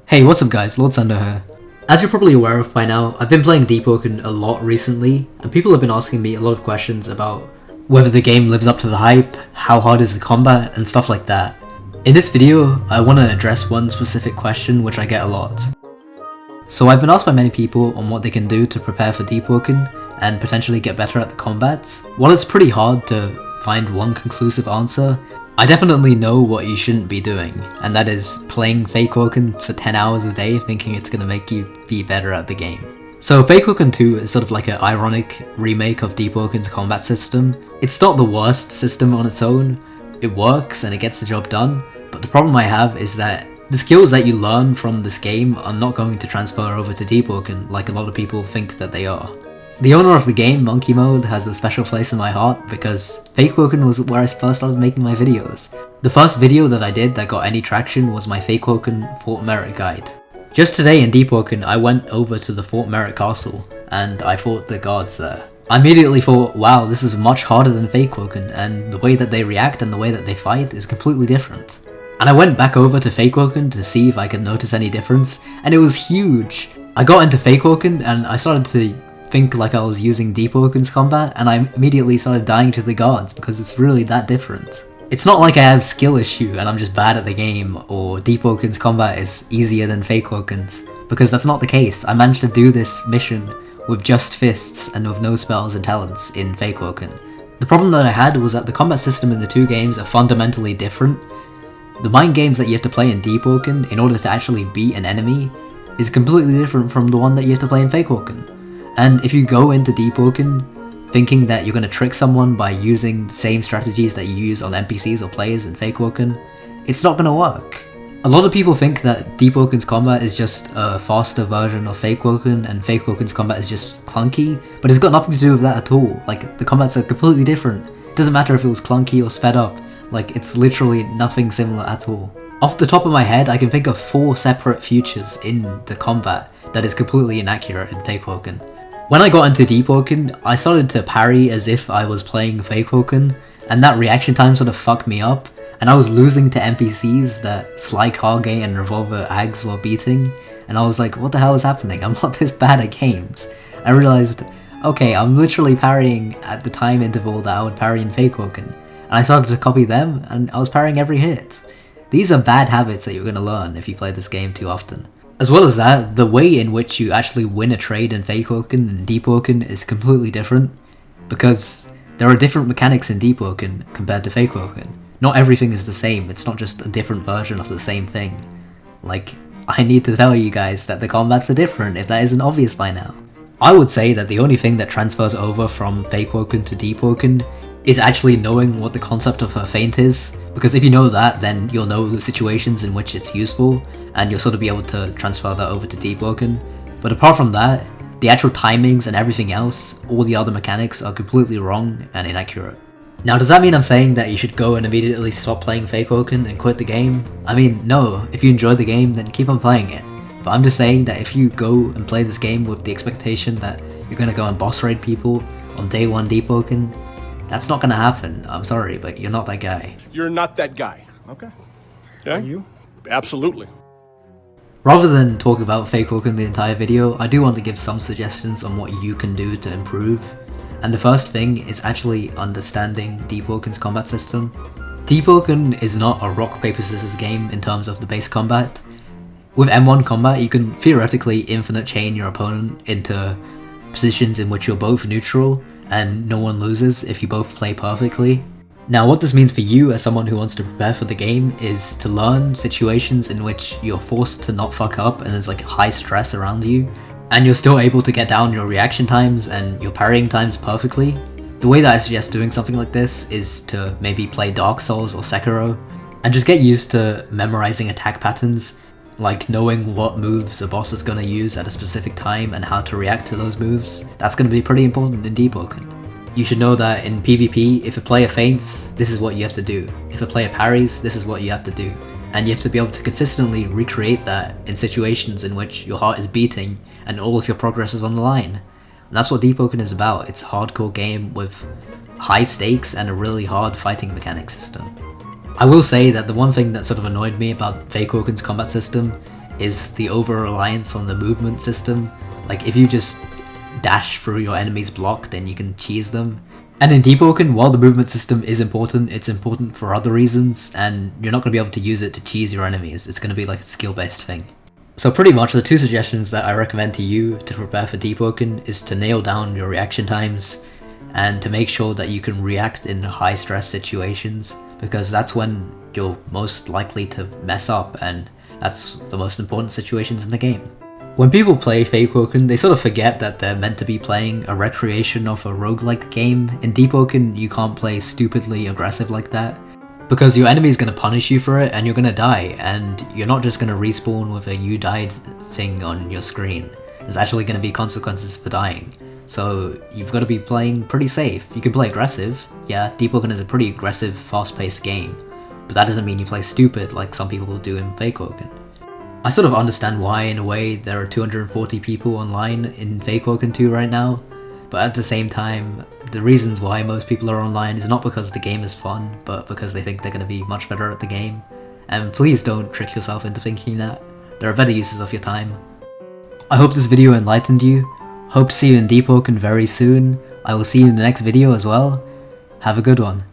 Hey, what's up guys, Lord Sunder here. As you're probably aware of by now, I've been playing Deepwoken a lot recently, and people have been asking me a lot of questions about whether the game lives up to the hype, how hard is the combat, and stuff like that. In this video, I want to address one specific question which I get a lot. So I've been asked by many people on what they can do to prepare for Deepwoken and potentially get better at the combat. While it's pretty hard to find one conclusive answer, I definitely know what you shouldn't be doing, and that is playing Deepwoken for 10 hours a day thinking it's gonna make you be better at the game. So Deepwoken 2 is sort of like an ironic remake of Deepwoken's combat system. It's not the worst system on its own, it works and it gets the job done, but the problem I have is that the skills that you learn from this game are not going to transfer over to Deepwoken like a lot of people think that they are. The owner of the game, Monkey Mode, has a special place in my heart because Deepwoken was where I first started making my videos. The first video that I did that got any traction was my Deepwoken Fort Merit guide. Just today in Deepwoken, I went over to the Fort Merit castle and I fought the guards there. I immediately thought, wow, this is much harder than Deepwoken, and the way that they react and the way that they fight is completely different. And I went back over to Deepwoken to see if I could notice any difference, and it was huge! I got into Deepwoken and I started to think like I was using Deepwoken's combat, and I immediately started dying to the guards because it's really that different. It's not like I have skill issue and I'm just bad at the game, or Deepwoken's combat is easier than Deepwoken's, because that's not the case. I managed to do this mission with just fists and with no spells and talents in Deepwoken. The problem that I had was that the combat system in the two games are fundamentally different. The mind games that you have to play in Deepwoken in order to actually beat an enemy is completely different from the one that you have to play in Deepwoken. And if you go into Deepwoken thinking that you're going to trick someone by using the same strategies that you use on NPCs or players in Deepwoken, it's not going to work. A lot of people think that Deepwoken's combat is just a faster version of Deepwoken and Deepwoken's combat is just clunky, but it's got nothing to do with that at all. Like, the combats are completely different. It doesn't matter if it was clunky or sped up, like, it's literally nothing similar at all. Off the top of my head, I can think of 4 separate futures in the combat that is completely inaccurate in Deepwoken. When I got into Deepwoken, I started to parry as if I was playing Deepwoken, and that reaction time sort of fucked me up, and I was losing to NPCs that Sly Kage and Revolver Ags were beating, and I was like, what the hell is happening? I'm not this bad at games. I realized, okay, I'm literally parrying at the time interval that I would parry in Deepwoken, and I started to copy them, and I was parrying every hit. These are bad habits that you're going to learn if you play this game too often. As well as that, the way in which you actually win a trade in Deepwoken and Deepwoken is completely different, because there are different mechanics in Deepwoken compared to Deepwoken. Not everything is the same, it's not just a different version of the same thing. Like, I need to tell you guys that the combats are different if that isn't obvious by now. I would say that the only thing that transfers over from Deepwoken to Deepwoken is actually knowing what the concept of a feint is, because if you know that, then you'll know the situations in which it's useful, and you'll sort of be able to transfer that over to Deepwoken. But apart from that, the actual timings and everything else, all the other mechanics are completely wrong and inaccurate. Now, does that mean I'm saying that you should go and immediately stop playing Deepwoken and quit the game? I mean, no, if you enjoy the game, then keep on playing it. But I'm just saying that if you go and play this game with the expectation that you're gonna go and boss raid people on day 1 Deepwoken, that's not gonna happen. I'm sorry, but you're not that guy. You're not that guy. Okay. Yeah? Are you? Absolutely. Rather than talk about Deepwoken the entire video, I do want to give some suggestions on what you can do to improve. And the first thing is actually understanding Deepwoken's combat system. Deepwoken is not a rock, paper, scissors game in terms of the base combat. With M1 combat, you can theoretically infinite chain your opponent into positions in which you're both neutral, and no one loses if you both play perfectly. Now, what this means for you as someone who wants to prepare for the game is to learn situations in which you're forced to not fuck up and there's like high stress around you, and you're still able to get down your reaction times and your parrying times perfectly. The way that I suggest doing something like this is to maybe play Dark Souls or Sekiro, and just get used to memorizing attack patterns, like knowing what moves a boss is going to use at a specific time and how to react to those moves. That's going to be pretty important in Deepwoken. You should know that in PvP, if a player feints, this is what you have to do. If a player parries, this is what you have to do. And you have to be able to consistently recreate that in situations in which your heart is beating and all of your progress is on the line. And that's what Deepwoken is about. It's a hardcore game with high stakes and a really hard fighting mechanic system. I will say that the one thing that sort of annoyed me about Deepwoken's combat system is the over-reliance on the movement system. Like, if you just dash through your enemy's block, then you can cheese them. And in Deepwoken, while the movement system is important, it's important for other reasons, and you're not going to be able to use it to cheese your enemies. It's going to be like a skill-based thing. So pretty much the two suggestions that I recommend to you to prepare for Deepwoken is to nail down your reaction times, and to make sure that you can react in high stress situations, because that's when you're most likely to mess up, and that's the most important situations in the game. When people play Deepwoken, they sort of forget that they're meant to be playing a recreation of a roguelike game. In Deepwoken, you can't play stupidly aggressive like that, because your enemy is going to punish you for it and you're going to die, and you're not just going to respawn with a "you died" thing on your screen. There's actually going to be consequences for dying. So you've got to be playing pretty safe. You can play aggressive. Yeah, Deepwoken is a pretty aggressive, fast-paced game, but that doesn't mean you play stupid like some people do in Deepwoken. I sort of understand why, in a way, there are 240 people online in Deepwoken 2 right now, but at the same time, the reasons why most people are online is not because the game is fun, but because they think they're going to be much better at the game. And please don't trick yourself into thinking that. There are better uses of your time. I hope this video enlightened you. Hope to see you in Deepwoken very soon. I will see you in the next video as well. Have a good one.